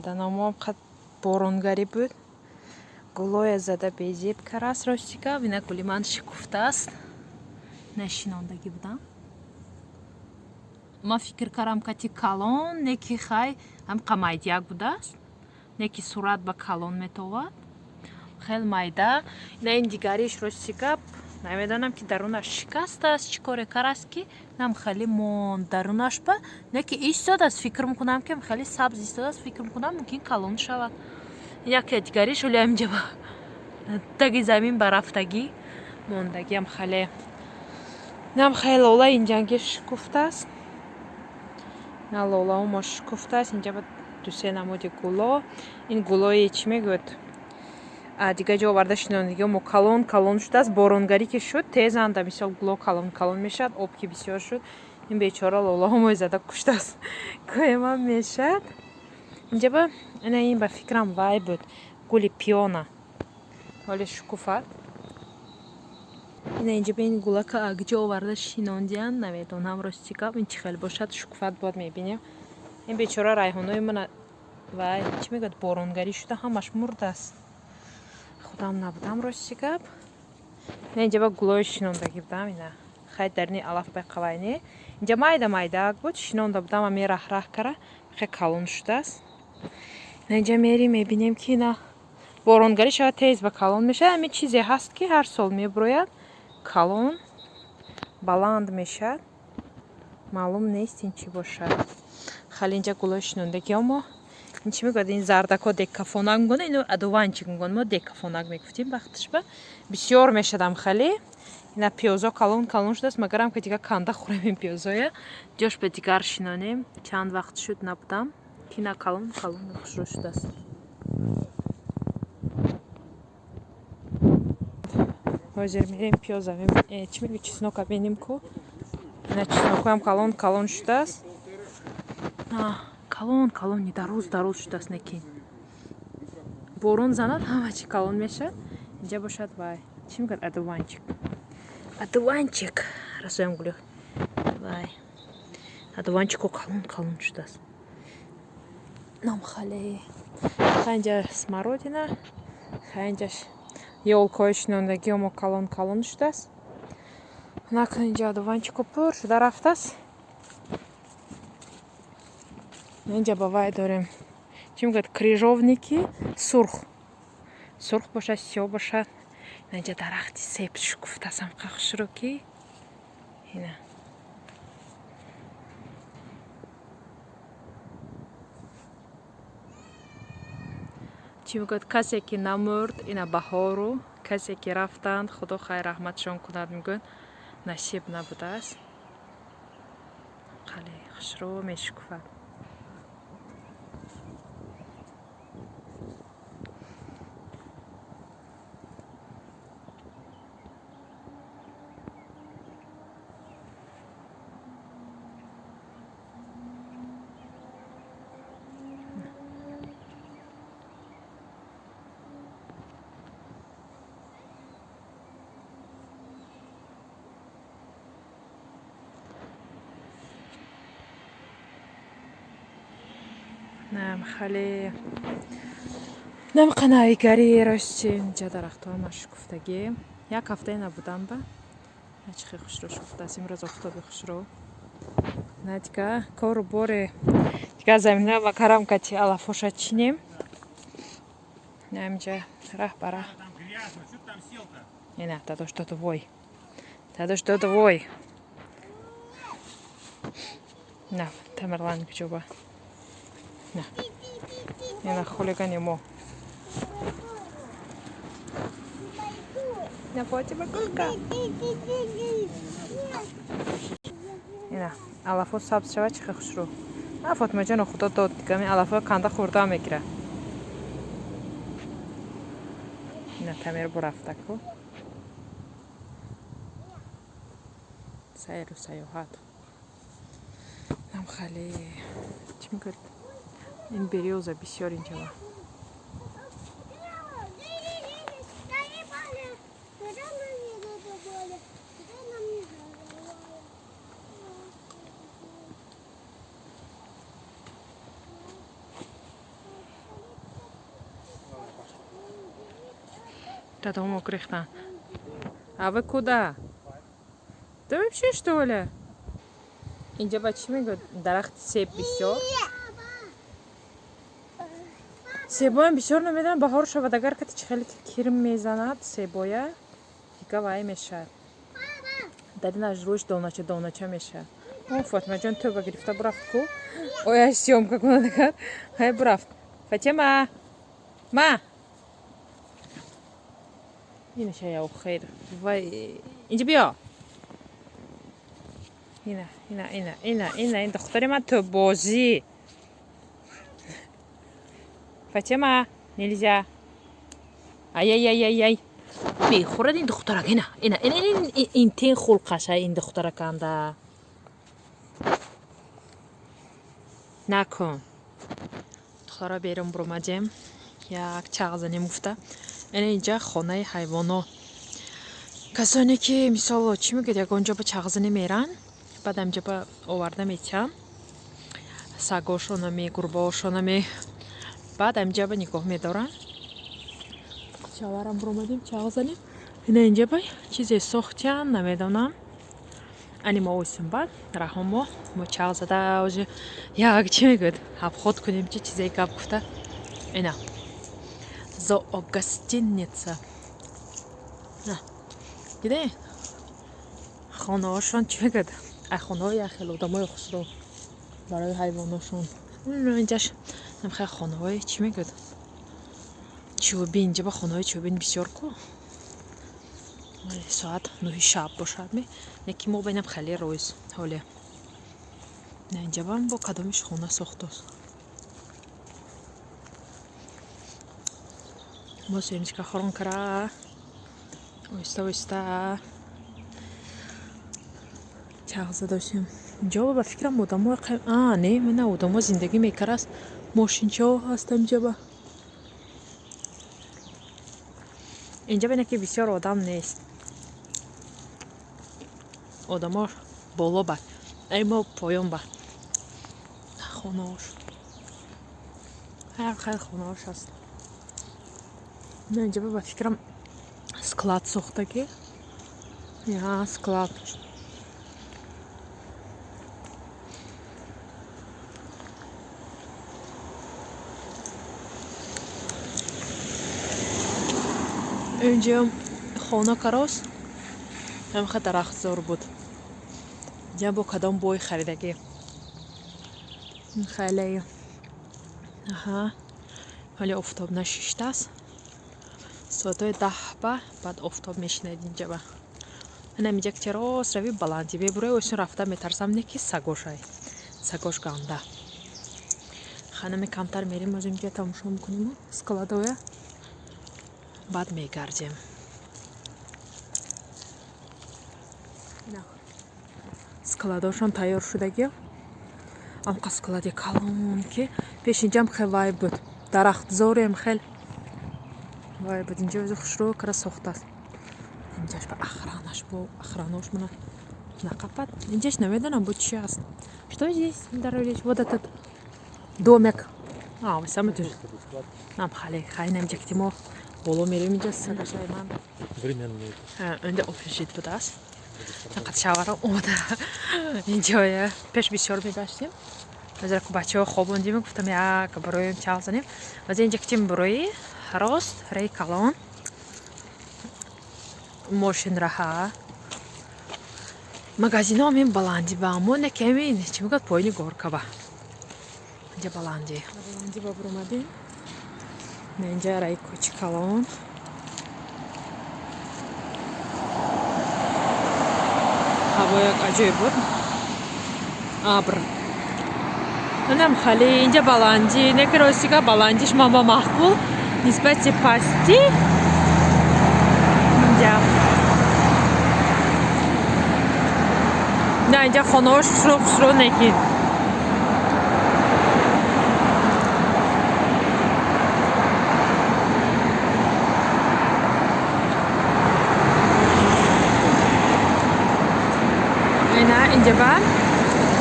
баданомам қад боронгарӣ буд. Гулое зада безебка раст ростика. Ина гули ман шикуфтааст. Нашинондагӣ будам. Ман фикр кардам кати калон, неки хай ҳамқа майдияк будааст. Неки сурат ба калон метовад. Хел майда. Ина ин дигариш ростика. Намедонам ки дарунаш шикаст аст, чӣ коре караст ки нам хеле мон дарунаш ба неки истодааст. Фикр мекунам ки хеле сабз истодааст. Фикр мекунам мумкин калон шавад. Яке дигариш оли амҷа ба таги замин ба рафтагӣ мондагиам хеле нам хеле лола инҷанги шикуфтааст. На лолао мо шикуфтааст. Инҷа ба дусе намуди гуло. Ин гулои чӣ мегӯяд? Дига ҷо оварда шинондагио мо калон шудааст. Боронгарӣ ки шуд тезанда мисол гуло калон мешавад. Об ки бисёр шуд. Ин бечора лолао мо зада куштааст. Коемам мешад. Инҷа ба ина ин ба фикрам вай буд. Гули пиона. Оли шукуфат. Ина инҷа ба ин гулака агҷо оварда шинондиянд. Намедонам ростика. Ин чӣ хел бошад. Шукуфат бод мебинем. Ин бечора райҳонои мана вай чӣ мегӯяд боронгарӣ шуда ҳамаш мурдааст. Худам набудам рости гап. Инҷа ба гулои шинондагӣ будам. Ина хай дарни алаф беқавайне. Инҷа майда буд. Шинонда будам ва мераҳ кара. Хе калон шудааст. Инҷа мерим мебинем ки ина боронгарӣ шава тез ба калон мешавад. Ҳамин чизе ҳаст ки ҳар сол мебурояд. Калон баланд мешавад. Маълум нест ин чӣ бошад. Хали инҷа гулои шинондагио мо ин чӣ мегӯяд? Ин зардако декафонак мегӯяд. Ину адуванчик мегӯяд. Мо декафонак мегуфтем вақташ ба. Бисёр мешадам хали. Ина пиёзо калон шудааст. Магарам ки дига канда хӯрем ин пиёзоя. Ҷош ба дигар шинонем. Чанд вақт шуд набудам. Ки на калон хушро шудааст. Ҳозир мерем пиёза чӣ мегӯяд чеснока бинем ку. Ина чеснокоям калон шудааст. Калони дароз шудааст. Некин борон занад ҳама чӣ калон мешавад. Инҷа бошад вай чӣ мегӯяд? Адуванчик расоям гулё вай адуванчико калон шудааст. нам хале ханҷа смородина ханҷаш ёлкои шинондагио мо калон шудааст. Накун инҷа адуванчико пур шуда рафтааст. Инҷа ба вай дорем чӣ мегӯяд? Крижовники сурх бошад, сиёҳ бошад. Инҷа дарахти себ шукуфтааст. Ҳамқа хушро ки ина чӣ мегӯяд? Касе ки намурд ина баҳору касе ки рафтанд худо хайр раҳматшон кунад мегӯяд насиб набудааст. Хеле хушро мешукуфад. Хеле нам қанавигарӣ рости инҷа дарахтҳо ма шукуфтагӣ. Як ҳафтае набудам ба чӣ хел хушро шукуфтааст. Имрӯз офтоби хушро на дига кору боре дига замина ва карам кати алафоша чинем. Инҷа раҳ ба раҳ. Ина дадош додовой. На Тамерлан куҷоба. На. Ина хулигани мо. На Фотима курка. Ина алафо сабз шава чӣ хел хушро. Фотима ҷоно худо дод дига ми алафо канда хӯрда мегира. Ина Тамер бурафта ку. Сайру саёҳат. Нам хеле чӣ мегӯяд? Ин берёза бисёр инҷава. Что-то мог рихтан. А вы куда? Да вообще что ли? Инде бачми год дарахт себ бисёр. Себоям бисёр намедан баҳор шавад агар кати чихели кирм мезанад себоя ҳикавай мешавад. Дар инаш рӯш донача мешавад. О Фотимаҷон ту ба гирифта бурафт ку? Оя сёмка кунад агар. Ҳай бурафт. Фатима. Ма. Ина шая хейр. Вай. Инҷа биё. Ина духтари ман ту бозӣ. Фатима, нельзя. Ай. Мехӯрад ин духтарак. Ина. Ин тин хулқаша ин духтараканда. Накун. Духтара берун буромадем. Як чағзани муфта. Ина инҷа хонаи ҳайвонот. Касоне ки мисол чӣ мегӯяд ягон ҷо ба чағзанӣ меран, баъд амҷа ба оварда метиҳам. Сагошонами, гурбаошонами. Баъд амҷа ба нигоҳ медорам. Шаварам буромадем чағзанӣ. Ина инҷа ба чизе сохтиян намедонам. Ани мо ойсун бад раҳомо мо чағзада уже як чӣ мегӯяд обход кунем чи чизе гап гуфта. Ина зоогостиница. На. Диде? Хонаҳошон чӣ мегӯяд? Хонаҳои яхел одамои хусро барои ҳайвоношон. Инҷаш намхай хонаҳои чӣ мегӯяд? Чӯбин, инҷа ба хонаҳои чӯбин бисёр ку. Соат 9 шаб бошад ме. Неки мо бинам хеле рӯз ҳоле. На инҷа бам бо кадомиш хона сохтост. Мо семечка хорон кара. Оҳиста. Чағза доштем. Инҷа ба фикрам одамо не, мана одамо зиндагӣ мекард. Мошинчаҳо ҳаст амҷа ба. Инҷа бина ки бисёр одам нест. Одамо боло ба. Мо поён ба. Хонаҳош. Хел хонаҳош ҳаст. На инҷа ба фикрам склад сохтагӣ. Я склад. Инҷа хона карос. Ҳамха дарахтзор буд. Инҷа бо кадом бой харидагӣ. Хеле. Аҳа. ҳоле офтоб нашиштааст. Соатои 10 ба баъд офтоб мешинад инҷа ба. Ана инҷа ки терос рави баландӣ бебуре ойсун рафта метарсам не ки сагошай. Сагош ганда. Ханами камтар мерим аз инҷа тамошо мекунем складоя. Баъд мегардем. Складошон тайёр шудагӣ. Амқа склади калон ки пеш инҷам хел вай буд. Дарахтзорем хел вай буд. Инҷа ози хушро кара сохтааст. Инҷаш ба охранаш бо охранош мана нақапад. Инҷаш намедонам бо чӣ аст. Что здесь? Даролиш вот этот домик. Вы сами тут. Нам хали хайна инҷа ки мо боло мерем инҷа сагашай ман. Временный. Инҷа офисит будааст. Фақат шаварам омада. Инҷоя пеш бисёр мегаштем. Ҳозир ку бачаҳо хобондим гуфтам як бароим чағзанем. Аз инҷа ки тим барои рост рей калон. Мошин раҳа. Магазино мин баланди ба мо некеми чӣ мегӯяд поини горка ба. Инҷа баланди. Баланди ба буромадем. Инҷа рей кӯчи калон. ҳаво як аҷоиб буд. Абр. Манам хали инҷа баланди, неки ростига баландиш мама маъқул нисбати пастӣ. Инҷа. На инҷа хонаҳош хусро неки.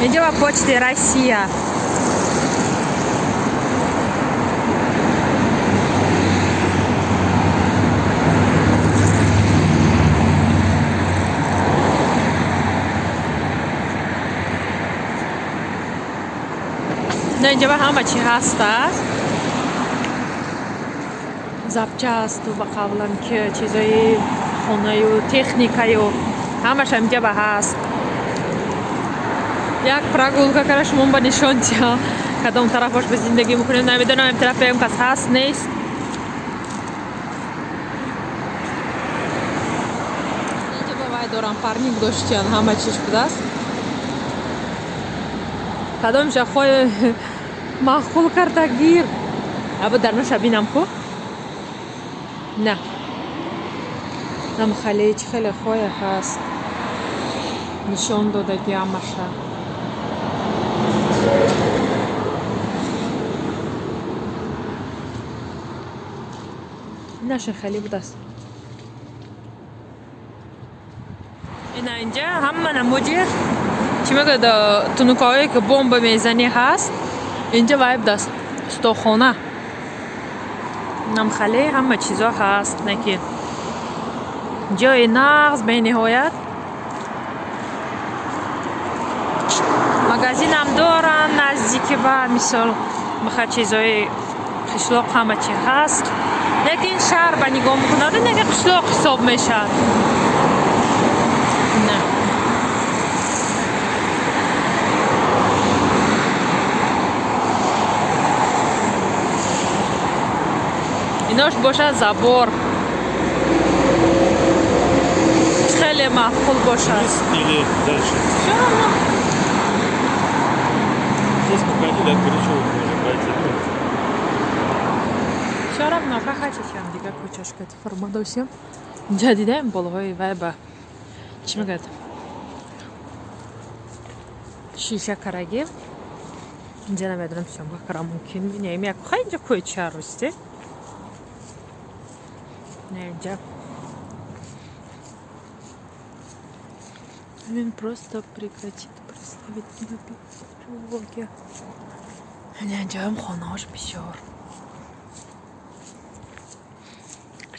Инҷа ба почти Россия. نه اینجا به همه چی هست است. زبچست و با قبلا که چیزای خونه و تکنیکای و همش اینجا به هست. یک پراگولکا که شما با نشان دیا کدام طرفش به زندگی میکنیم نمیدونم این طرف هم کس هست نیست. اینجا با وای دوران پارنینگ داشتیان همه چیش بوده است. کدامش خواه معقول کرده گیر ابا در نوش بینم کو نه نم خیلی چی خیلی خواه هست نشان داده که همشه نشان خیلی بود است. این اینجا همه نموجه چی میگه دا تونوکایی که بمب میزنی هست اینجا وایب دست ستوخونه نم خیلی همه چیزا هست نکی جای نغز به نهایت مغازین هم دارن نزدیک به مثال بخیر چیزای قشلاق همه چی هست لیکن شهر به نگاه میکنه نگه قشلاق حساب میشه نه ایناش باشه زبور خیلی معقول باشه или дальше? چرا نه Здесь крокодил от горячего можно пройти. چرا نه فقط چیم دیگه کوچش که فرما داشتیم جدیده این بالهای وای با چی میگه شیشه کرگی اینجا نمیدونم شما بکرم ممکن نیم یک خیلی اینجا کوچه رسته نه اینجا Він просто прекратит представить тревоги. Нянчаем хонож бисёр.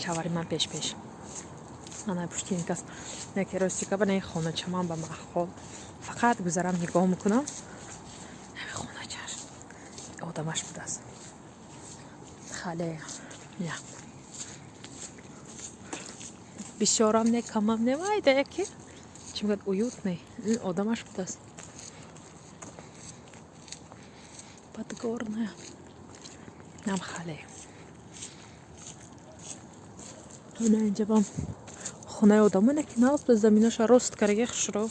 Шавари ман пеш. Ана пуштинкас. Неки ростика ба не хона чаман ба махол. Фақат гузарам нигоҳ мекунам. Ҳами хоначаш. Одамаш будааст. Хале. Я. Бисёрам не камам не вайда яки. Чем говорит уютный, одамаш будааст. Подгорная. Нам хале. Она инҷа бам хонаи одамоне ки навз ба заминаша рост караги хушро.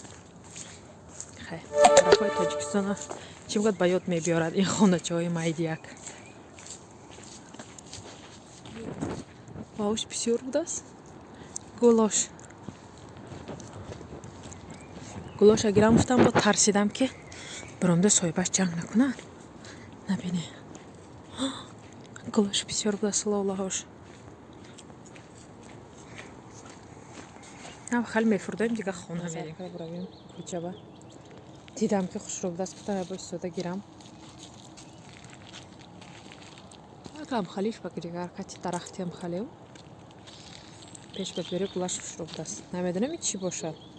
Хай. Тарафои Тоҷикистона чим гӯяд ба ёд мебиёрад ин хоначаҳои майдияк. Вауш бисёр будааст. Гулош. گلوش اگرم گفتم با ترسیدم که برامده صاحبش جنگ نکنن نبینه گلوش بسیار بود اصلا الله هاش هم خیلی میفردیم دیگه خونه میریم براییم کوچه با دیدم که خوش رو بود است گفتم باش سوده گیرم هم خلیش با دیگه حرکتی درختی هم خلیو پیش ببری گلوش خوش رو بود است نمیدونم چی باشد